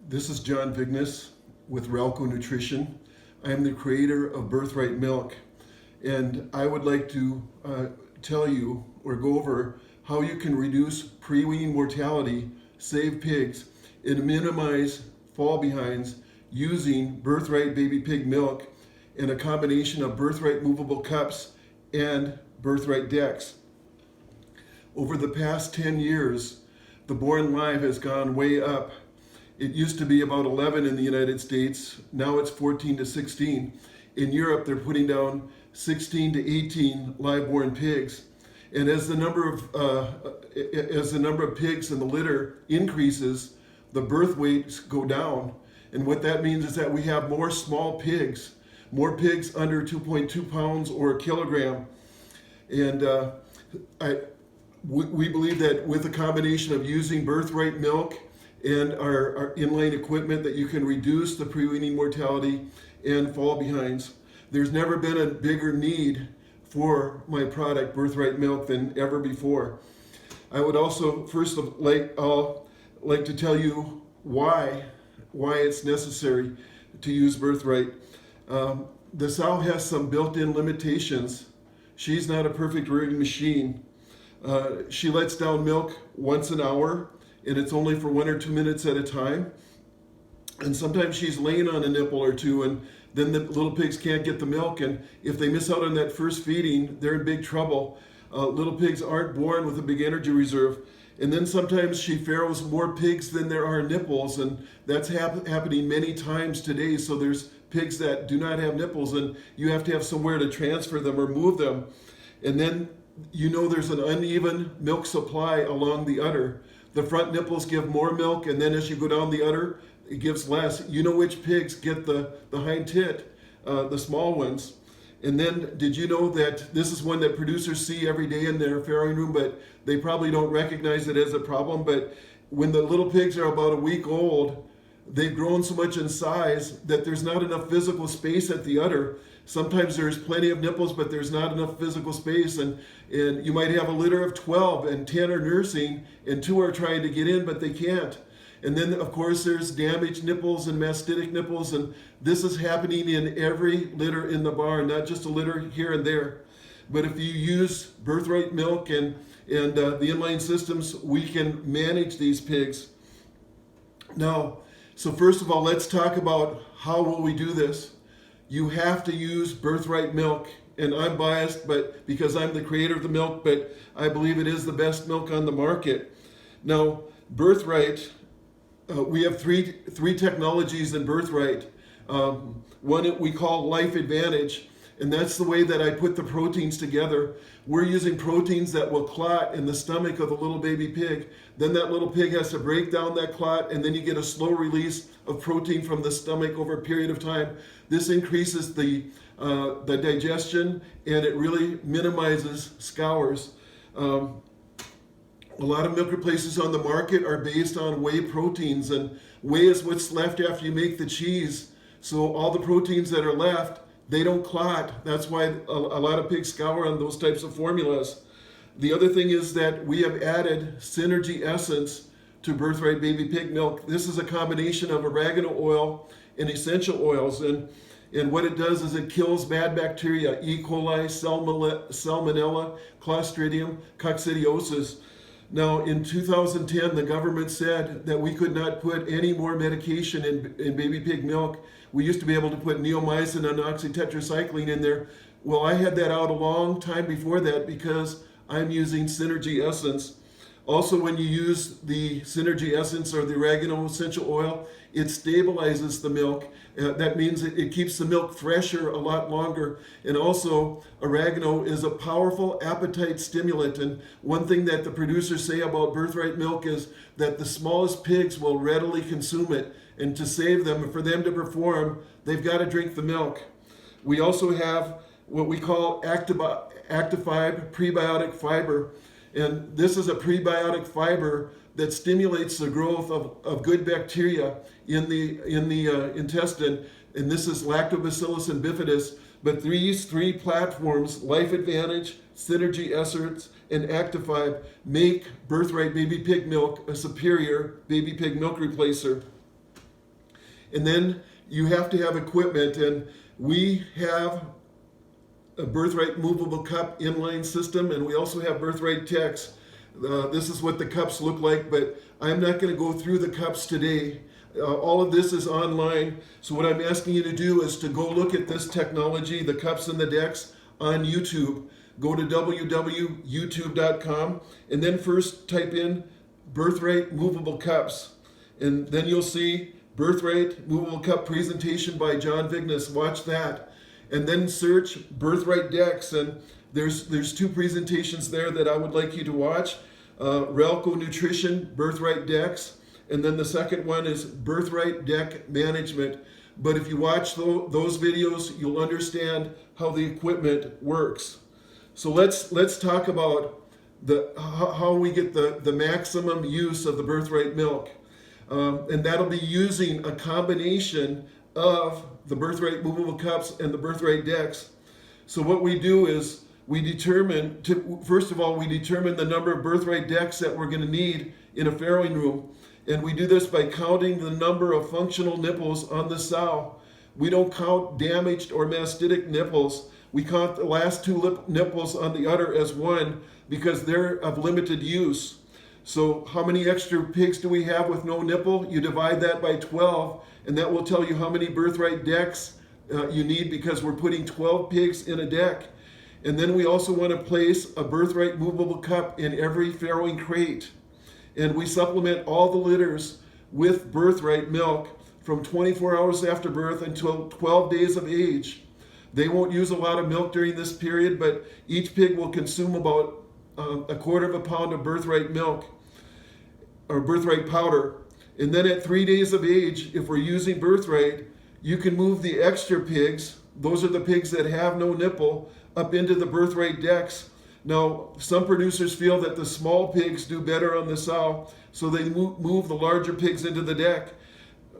This is John Vignes with Ralco Nutrition. I am the creator of Birthright Milk, and I would like to tell you or go over how you can reduce pre-weaning mortality, save pigs, and minimize fall behinds using Birthright baby pig milk and a combination of Birthright movable cups and Birthright decks. Over the past 10 years, the born live has gone way up. It used to be about 11 in the United States. Now it's 14 to 16. In Europe, they're putting down 16 to 18 live-born pigs. And as the number of pigs in the litter increases, the birth weights go down. And what that means is that we have more small pigs, more pigs under 2.2 pounds or a kilogram. And we believe that with a combination of using Birthright milk and our inline equipment, that you can reduce the pre-weaning mortality and fall behinds. There's never been a bigger need for my product, Birthright Milk, than ever before. I would also first like to tell you why it's necessary to use Birthright. The sow has some built-in limitations. She's not a perfect rearing machine. She lets down milk once an hour, and it's only for 1 or 2 minutes at a time. And sometimes she's laying on a nipple or two, and then the little pigs can't get the milk, and if they miss out on that first feeding, they're in big trouble. Little pigs aren't born with a big energy reserve. And then sometimes she farrows more pigs than there are nipples, and that's happening many times today. So there's pigs that do not have nipples, and you have to have somewhere to transfer them or move them. And then there's an uneven milk supply along the udder. The front nipples give more milk, and then as you go down the udder, it gives less. You know which pigs get the hind tit, the small ones. And then, did you know that this is one that producers see every day in their farrowing room, but they probably don't recognize it as a problem? But when the little pigs are about a week old, they've grown so much in size that there's not enough physical space at the udder. Sometimes there's plenty of nipples, but there's not enough physical space, and you might have a litter of 12 and 10 are nursing and 2 are trying to get in, but they can't. And then, of course, there's damaged nipples and mastitic nipples, and this is happening in every litter in the barn, not just a litter here and there. But if you use Birthright milk and the inline systems, we can manage these pigs. Now, so first of all, let's talk about how will we do this. You have to use Birthright milk, and I'm biased, but because I'm the creator of the milk, but I believe it is the best milk on the market. Now, Birthright, we have three technologies in Birthright. One we call Life Advantage, and that's the way that I put the proteins together. We're using proteins that will clot in the stomach of the little baby pig. Then that little pig has to break down that clot, and then you get a slow release of protein from the stomach over a period of time. This increases the digestion, and it really minimizes scours. A lot of milk replacers on the market are based on whey proteins, and whey is what's left after you make the cheese. So all the proteins that are left, they don't clot. That's why a lot of pigs scour on those types of formulas. The other thing is that we have added Synergy Essence to Birthright baby pig milk. This is a combination of oregano oil and essential oils, and what it does is it kills bad bacteria, E. coli, Salmonella, Clostridium, Coccidiosis. Now, in 2010, the government said that we could not put any more medication in baby pig milk. We used to be able to put neomycin and oxytetracycline in there. Well, I had that out a long time before that because I'm using Synergy Essence. Also, when you use the Synergy Essence or the oregano essential oil, it stabilizes the milk. That means it keeps the milk fresher a lot longer. And also, oregano is a powerful appetite stimulant. And one thing that the producers say about Birthright milk is that the smallest pigs will readily consume it. And to save them, for them to perform, they've got to drink the milk. We also have what we call Actifib prebiotic fiber. And this is a prebiotic fiber that stimulates the growth of good bacteria in the intestine. And this is Lactobacillus and bifidus. But these three platforms, Life Advantage, Synergy Essence, and Actifib, make Birthright baby pig milk a superior baby pig milk replacer. And then you have to have equipment, and we have a Birthright movable cup inline system, and we also have Birthright Techs. This is what the cups look like, but I'm not going to go through the cups today. All of this is online, so what I'm asking you to do is to go look at this technology, the cups and the decks, on YouTube. Go to www.youtube.com and then first type in Birthright movable cups, and then you'll see Birthright movable cup presentation by John Vignes. Watch that, and then search Birthright decks, and there's two presentations there that I would like you to watch. Relco Nutrition Birthright decks, and then the second one is Birthright deck management. But if you watch those videos, you'll understand how the equipment works. So let's talk about how we get the maximum use of the Birthright milk. And that'll be using a combination of the Birthright movable cups and the Birthright decks. So what we do is we determine the number of Birthright decks that we're going to need in a farrowing room. And we do this by counting the number of functional nipples on the sow. We don't count damaged or mastitic nipples. We count the last two nipples on the udder as one because they're of limited use. So how many extra pigs do we have with no nipple? You divide that by 12, and that will tell you how many Birthright decks you need, because we're putting 12 pigs in a deck. And then we also want to place a Birthright movable cup in every farrowing crate. And we supplement all the litters with Birthright milk from 24 hours after birth until 12 days of age. They won't use a lot of milk during this period, but each pig will consume about a quarter of a pound of Birthright milk or Birthright powder. And then at 3 days of age, if we're using Birthright, you can move the extra pigs, those are the pigs that have no nipple, up into the Birthright decks. Now, some producers feel that the small pigs do better on the sow, so they move the larger pigs into the deck.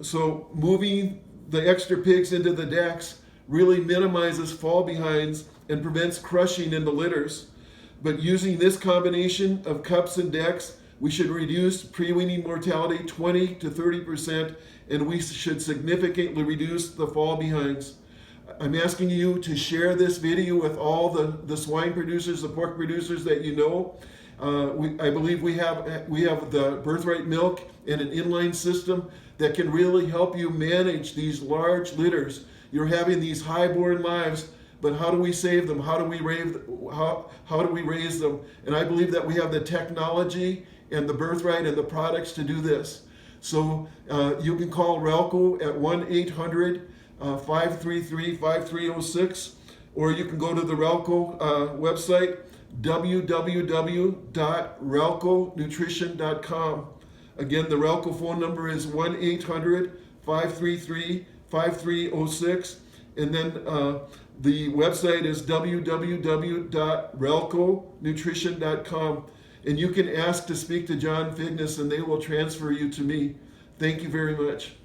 So moving the extra pigs into the decks really minimizes fall behinds and prevents crushing in the litters. But using this combination of cups and decks, we should reduce pre-weaning mortality 20 to 30%, and we should significantly reduce the fall behinds. I'm asking you to share this video with all the swine producers, the pork producers that you know. I believe we have the Birthright milk and an inline system that can really help you manage these large litters. You're having these high-born lives, but how do we save them? How do we raise them? And I believe that we have the technology and the Birthright and the products to do this. So you can call Relco at 1-800-533-5306, or you can go to the Relco website, www.relconutrition.com. Again, the Relco phone number is 1-800-533-5306, and then the website is www.relconutrition.com. And you can ask to speak to John Vignes, and they will transfer you to me. Thank you very much.